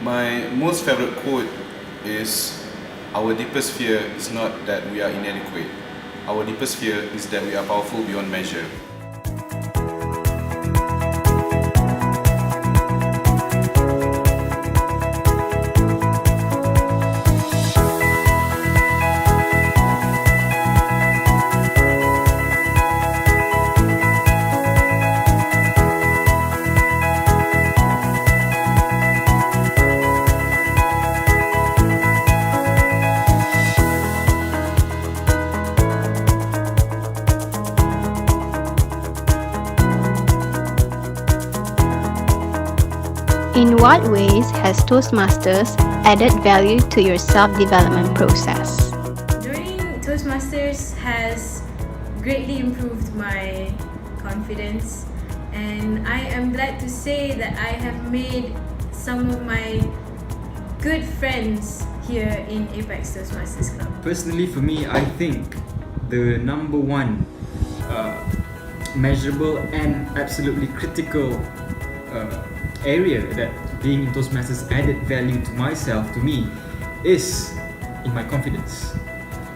My most favorite quote is, "Our deepest fear is not that we are inadequate. Our deepest fear is that we are powerful beyond measure." In what ways has Toastmasters added value to your self-development process? Joining Toastmasters has greatly improved my confidence, and I am glad to say that I have made some of my good friends here in Apex Toastmasters Club. Personally, for me, I think the number one measurable and absolutely critical area that being in Toastmasters added value to myself, to me, is in my confidence.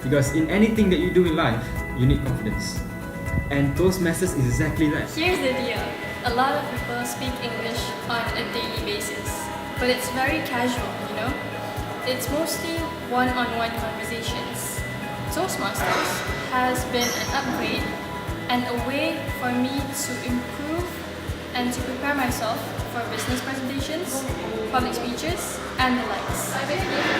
Because in anything that you do in life, you need confidence. And Toastmasters is exactly that. Here's the deal. A lot of people speak English on a daily basis, but it's very casual, you know? It's mostly one-on-one conversations. Toastmasters has been an upgrade and a way for me to improve and to prepare myself for business presentations, public speeches, and the likes.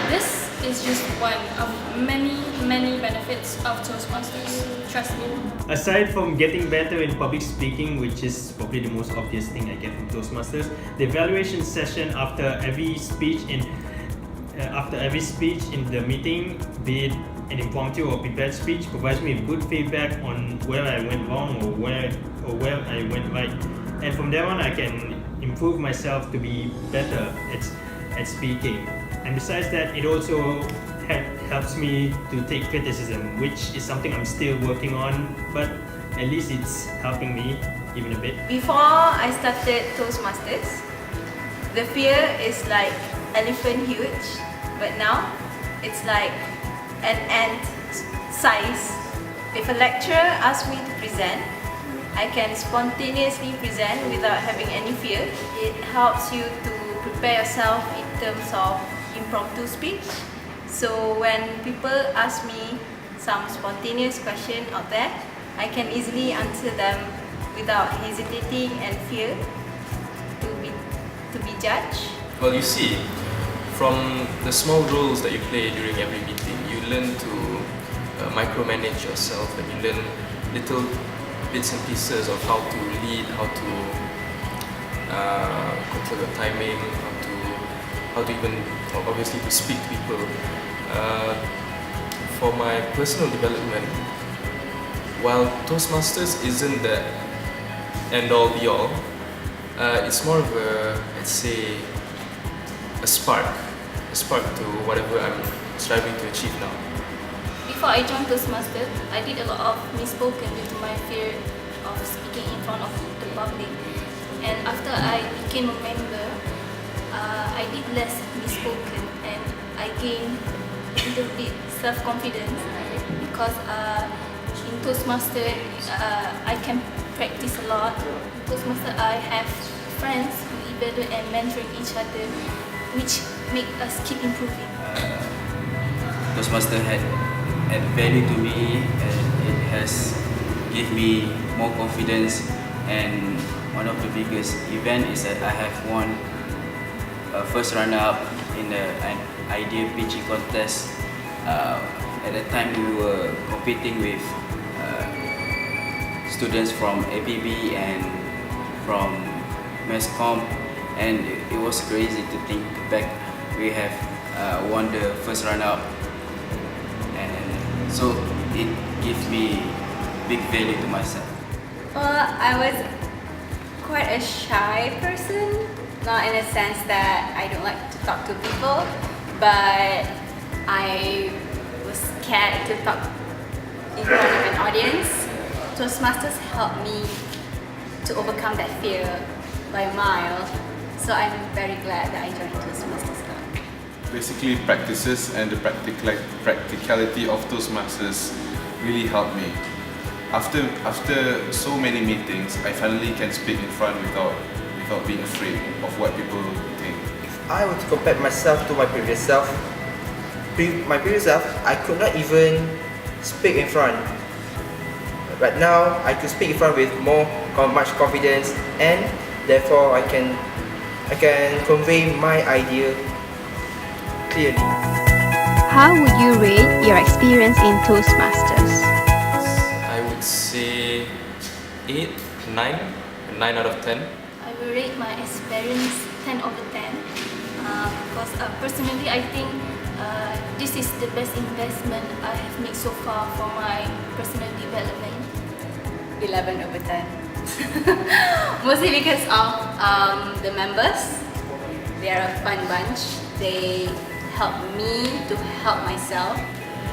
This is just one of many benefits of Toastmasters. Trust me. Aside from getting better in public speaking, which is probably the most obvious thing I get from Toastmasters, the evaluation session after every speech in the meeting, be it an impromptu or prepared speech, provides me with good feedback on where I went wrong or where I went right. And from there on, I can improve myself to be better at speaking. And besides that, it also helps me to take criticism, which is something I'm still working on, but at least it's helping me even a bit. Before I started Toastmasters, the fear is like elephant huge, but now it's like an ant size. If a lecturer asks me to present, I can spontaneously present without having any fear. It helps you to prepare yourself in terms of impromptu speech. So when people ask me some spontaneous question out there, I can easily answer them without hesitating and fear to be judged. Well, you see, from the small roles that you play during every meeting, you learn to micromanage yourself, and you learn little bits and pieces of how to lead, how to control your timing, how to even obviously to speak to people. For my personal development, while Toastmasters isn't the end all be all, it's more of a, let's say, a spark to whatever I'm striving to achieve now. Before I joined Toastmasters, I did a lot of misspoken due to my fear of speaking in front of the public. And after I became a member, I did less misspoken and I gained a little bit self-confidence because in Toastmasters I can practice a lot. In Toastmasters I have friends who evaluate and mentoring each other, which make us keep improving. Toastmasters had value to me, and it has given me more confidence. And one of the biggest event is that I have won first runner-up in an idea pitching contest. At that time, we were competing with students from APB and from MESCOM, and it was crazy to think back. We have won the first runner-up. So it gives me big value to myself. Well, I was quite a shy person, not in a sense that I don't like to talk to people, but I was scared to talk in front of an audience. Toastmasters helped me to overcome that fear by a mile, so I'm very glad that I joined Toastmasters. basically practices and the practicality of Toastmasters really helped me. After so many meetings, I finally can speak in front without being afraid of what people think. If I were to compare myself to my previous self, I could not even speak in front. But now I could speak in front with much confidence, and therefore I can convey my idea clearly. How would you rate your experience in Toastmasters? I would say 8, 9 out of 10. I will rate my experience 10 over 10 because personally I think this is the best investment I have made so far for my personal development. 11 over 10. Mostly because of the members. They are a fun bunch. They help me to help myself.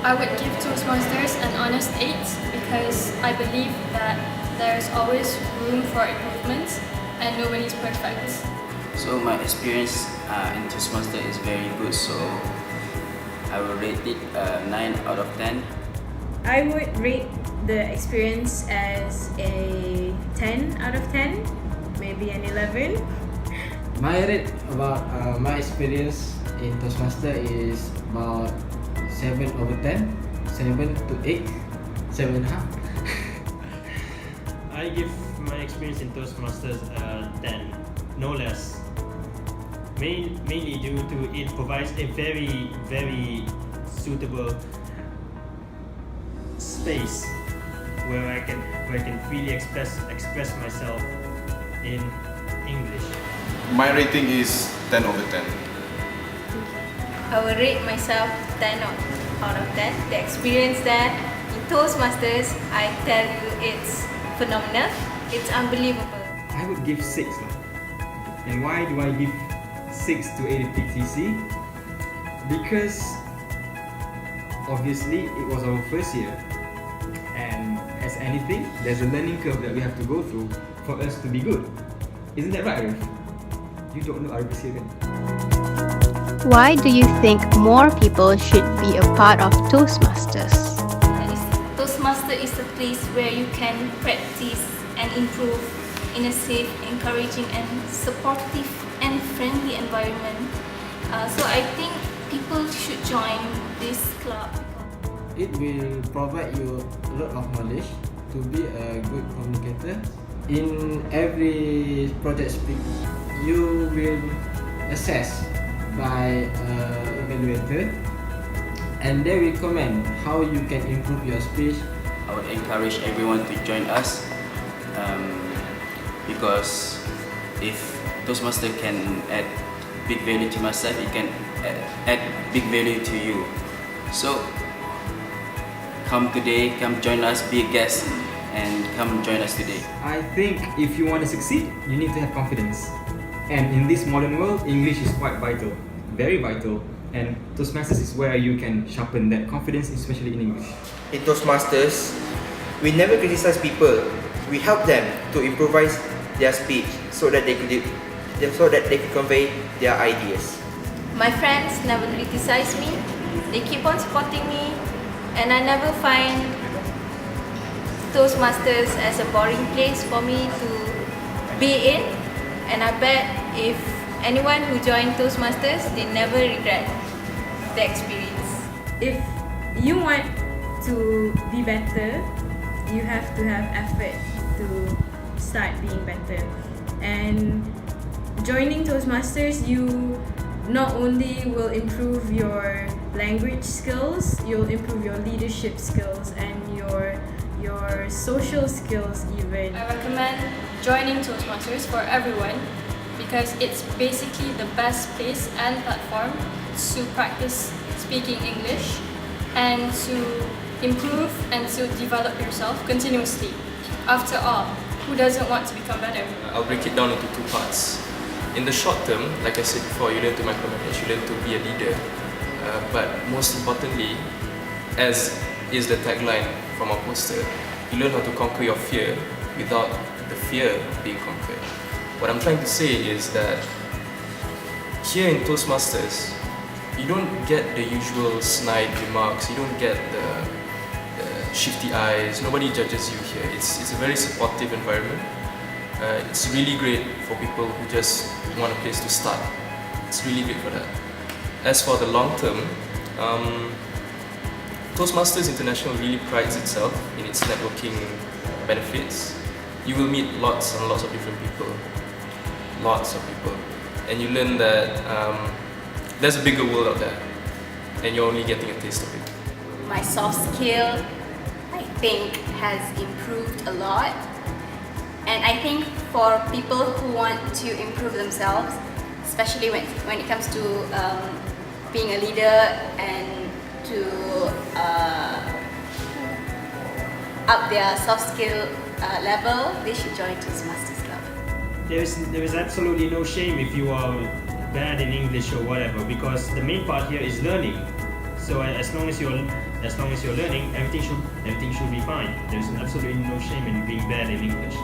I would give Toastmasters an honest 8 because I believe that there's always room for improvement and nobody's perfect. So my experience in Toastmaster is very good, so I will rate it 9 out of 10. I would rate the experience as a 10 out of 10, maybe an 11. My rate about my experience in Toastmaster is about 7 over 10, 7 to 8, 7.5. I give my experience in Toastmasters 10, no less. Mainly due to it provides a very, very suitable space where I can freely express myself in English. My rating is 10 over 10. I will rate myself 10 out of 10. The experience there in Toastmasters, I tell you, it's phenomenal. It's unbelievable. I would give 6. And why do I give 6 to APTC? Because obviously it was our first year, and as anything, there's a learning curve that we have to go through for us to be good. Isn't that right, Arif? You don't know Arif is here, kan? Why do you think more people should be a part of Toastmasters? Toastmaster is a place where you can practice and improve in a safe, encouraging and supportive and friendly environment. So I think people should join this club. It will provide you a lot of knowledge to be a good communicator. In every project speak, you will assess by evaluator, and they will comment how you can improve your speech. I would encourage everyone to join us because if Toastmaster can add big value to myself, it can add big value to you. So come today, come join us, be a guest, and come join us today. I think if you want to succeed, you need to have confidence. And in this modern world, English is quite vital, very vital. And Toastmasters is where you can sharpen that confidence, especially in English. In Toastmasters, we never criticize people. We help them to improvise their speech so that they could convey their ideas. My friends never criticize me. They keep on supporting me, and I never find Toastmasters as a boring place for me to be in. And I bet if anyone who joined Toastmasters, they never regret the experience. If you want to be better, you have to have effort to start being better. And joining Toastmasters, you not only will improve your language skills, you'll improve your leadership skills and your social skills even. I recommend joining Toastmasters for everyone because it's basically the best place and platform to practice speaking English and to improve and to develop yourself continuously. After all, who doesn't want to become better? I'll break it down into 2 parts. In the short term, like I said before, you learn to micromanage, you learn to be a leader. But most importantly, as is the tagline from our poster, you learn how to conquer your fear without the fear being conquered. What I'm trying to say is that here in Toastmasters, you don't get the usual snide remarks, you don't get the shifty eyes, nobody judges you here. It's a very supportive environment. It's really great for people who just want a place to start. It's really great for that. As for the long term, Toastmasters International really prides itself in its networking benefits. You will meet lots and lots of different people. Lots of people. And you learn that there's a bigger world out there and you're only getting a taste of it. My soft skill, I think, has improved a lot. And I think for people who want to improve themselves, especially when it comes to being a leader and to up their soft skill level, they should join Toastmasters Club. There is absolutely no shame if you are bad in English or whatever, because the main part here is learning. So as long as you're learning, everything should be fine. There's absolutely no shame in being bad in English.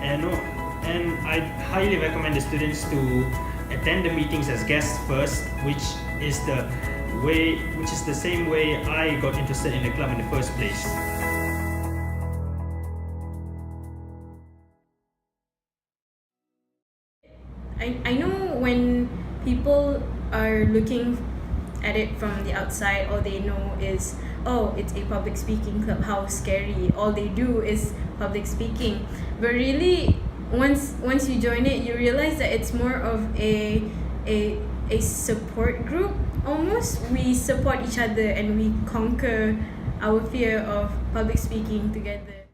And I highly recommend the students to attend the meetings as guests first, which is the same way I got interested in the club in the first place. I know when people are looking at it from the outside, all they know is, oh, it's a public speaking club, how scary, all they do is public speaking. But really, once you join it, you realize that it's more of a support group almost. We support each other and we conquer our fear of public speaking together.